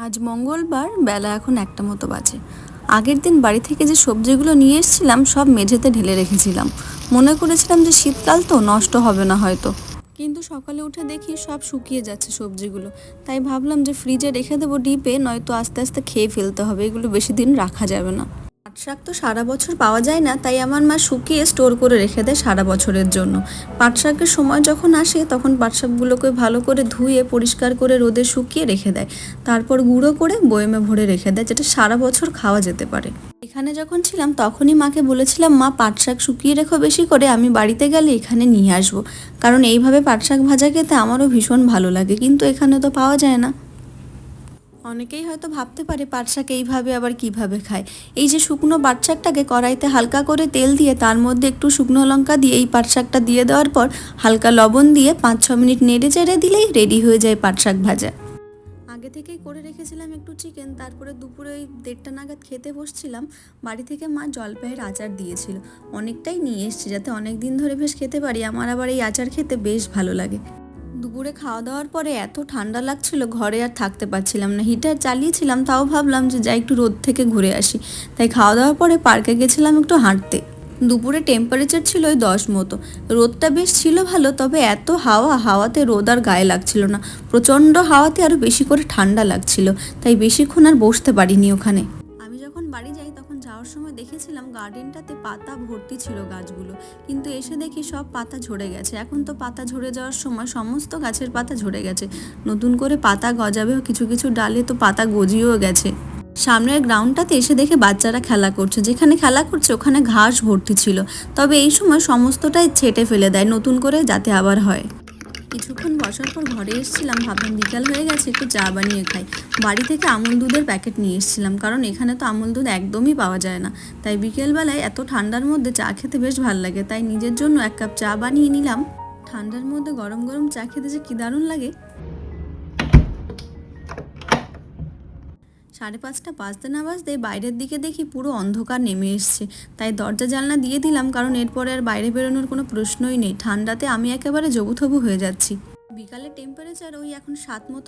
আজ মঙ্গলবার, বেলা এখন 1টা মতো বাজে। আগের দিন বাড়ি থেকে যে সবজিগুলো নিয়ে এসেছিলাম সব মেঝেতে ঢেলে রেখেছিলাম। মনে করেছিলাম যে শীতকাল তো নষ্ট হবে না হয়তো, কিন্তু সকালে উঠে দেখি সব শুকিয়ে যাচ্ছে সবজিগুলো। তাই ভাবলাম যে ফ্রিজে রেখে দেবো ডিপে, নয়তো আস্তে আস্তে খেয়ে ফেলতে হবে, এগুলো বেশি দিন রাখা যাবে না। পাট শাক তো সারা বছর পাওয়া যায় না, তাই আমার মা শুকিয়ে স্টোর করে রেখে দেয় সারা বছরের জন্য। পাট শাকের সময় যখন আসে তখন পাট শাকগুলোকে ভালো করে ধুয়ে পরিষ্কার করে রোদে শুকিয়ে রেখে দেয়, তারপর গুঁড়ো করে বয়মে ভরে রেখে দেয়, যেটা সারা বছর খাওয়া যেতে পারে। এখানে যখন ছিলাম তখনই মাকে বলেছিলাম, মা পাট শাক শুকিয়ে রেখো বেশি করে, আমি বাড়িতে গেলে এখানে নিয়ে আসবো, কারণ এইভাবে পাট শাক ভাজা খেতে আমারও ভীষণ ভালো লাগে, কিন্তু এখানে তো পাওয়া যায় না। অনেকেই হয়তো ভাবতে পারে পাট শাক এইভাবে আবার কিভাবে খায়। এই যে শুকনো পাট শাকটাকে কড়াইতে হালকা করে তেল দিয়ে তার মধ্যে একটু শুকনো লঙ্কা দিয়ে এই পাট শাকটা দিয়ে দেওয়ার পর হালকা লবণ দিয়ে 5-6 মিনিট নেড়ে চেড়ে দিলেই রেডি হয়ে যায় পাট শাক ভাজা। আগে থেকেই করে রেখেছিলাম একটু চিকেন, তারপরে দুপুরে ওই 1:30 নাগাদ খেতে বসছিলাম। বাড়ি থেকে মা জলপাইয়ের আচার দিয়েছিল, অনেকটাই নিয়ে এসেছি যাতে অনেক দিন ধরে বেশ খেতে পারি। আমার আবার এই আচার খেতে বেশ ভালো লাগে। দুপুরে খাওয়া দাওয়ার পরে এত ঠান্ডা লাগছিল, ঘরে আর থাকতে পারছিলাম না। হিটার চালিয়েছিলাম, তাও ভাবলাম যে যাই একটু রোদ থেকে ঘুরে আসি, তাই খাওয়া দাওয়ার পরে পার্কে গেছিলাম একটু হাঁটতে। দুপুরে টেম্পারেচার ছিল ওই 10 মতো, রোদটা বেশ ছিল ভালো, তবে এত হাওয়াতে রোদ আর গায়ে লাগছিল না। প্রচণ্ড হাওয়াতে আরও বেশি করে ঠান্ডা লাগছিল, তাই বেশিক্ষণ আর বসতে পারিনি ওখানে। আমি যখন বাড়ি যাই তখন যাওয়ার সময় দেখেছিলাম গার্ডেনটাতে পাতা ভর্তি ছিল গাছগুলো, কিন্তু এসে দেখি সব পাতা ঝরে গেছে। এখন তো পাতা ঝরে যাওয়ার সময়, সমস্ত গাছের পাতা ঝরে গেছে, নতুন করে পাতা গজাবেও, কিছু কিছু ডালে তো পাতা গজিয়েও গেছে। সামনের গ্রাউন্ডটাতে এসে দেখে বাচ্চারা খেলা করছে, যেখানে খেলা করছে ওখানে ঘাস ভর্তি ছিল, তবে এই সময় সমস্তটাই ছেটে ফেলে দেয় নতুন করে, যাতে আবার হয়। কিছুক্ষণ বসার পর ঘরে এসেছিলাম, ভাবলাম বিকাল হয়ে গেছে একটু চা বানিয়ে খাই। বাড়ি থেকে আমুল দুধের প্যাকেট নিয়ে এসেছিলাম, কারণ এখানে তো আমুল দুধ একদমই পাওয়া যায় না। তাই বিকেলবেলায় এত ঠান্ডার মধ্যে চা খেতে বেশ ভালো লাগে, তাই নিজের জন্য 1 কাপ চা বানিয়ে নিলাম। ঠান্ডার মধ্যে গরম গরম চা খেতে যে কি দারুণ লাগে। 5:30 বাজতে না বাজতে বাইরের দিকে দেখি পুরো অন্ধকার নেমে এসছে, তাই দরজা জানলা দিয়ে দিলাম, কারণ এরপরে আর বাইরে বেরোনোর কোনো প্রশ্নই নেই। ঠান্ডাতে আমি একেবারে জবুথবু হয়ে যাচ্ছি। বিকালে টেম্পারেচার ওই এখন 7 মতো।